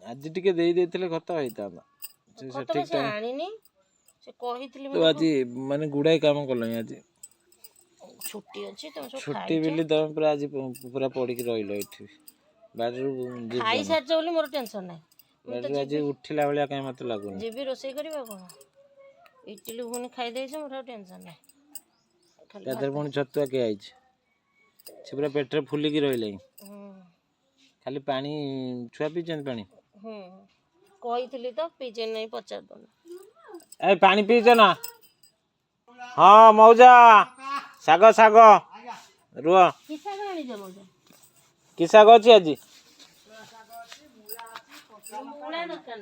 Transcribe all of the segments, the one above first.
आज टिके देई देथिले खत होइतांदा से ठीक से आनिनी से कहितली तो आज माने गुडाई काम करलनी आज छुट्टी अछि तुम सब छुट्टी बिली तम पूरा आज पूरा पड़ी के रहिलो एठी बाडरू खाई सार चोली मोर टेंशन नै बाडरू आज उठिला बेलिया काई मते लागुनी जेबी रोसई करबा कोन इडली हुनी खाई देछ मोर टेंशन नै तादर पुणी छतुआ के आइछ से पूरा पेट रे फुली की रहिलै खाली पानी छुआ पीछन पानी कहितली तो पीछे नै पचार दो ए पानी पीछ ना हां मौजा साग साग रुआ कि साग आनी जे मौजा कि साग अछि आजी मुला दरकार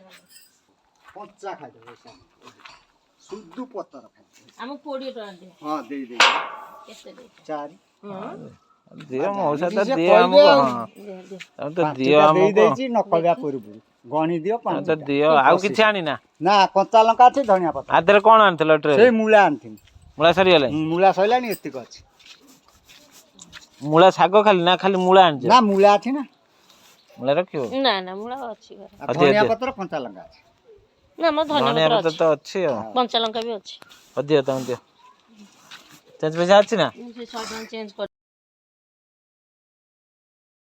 पच्चा खाइ दे शुद्ध पत्तर खाइ हम 20 टका दे हां दे दे केते दे 4 दियो मौसा त दियो हमको हां हम तो दियो हमको दे देछि नकलिया करबु गणी दियो पानी तो दियो आउ किछ आनी ना ना कच्चा लंका अछि धनिया पत्ता आदर कोन आनथलो ट्रे से मूला आनथिन मुळा सरी गेलै मूला सइलानी एतिक अछि मुळा साग खाली ना खाली मुळा आनछ ना मूला अछि ना मुळा रखियो ना ना मुला अछि घर धनिया पत्तर कच्चा लंका अछि ना म धनिया पत्तर तो अछि कंचा लंका भी अछि दियो तम दियो चेंज पैसा अछि ना से शॉर्ट चेंज कर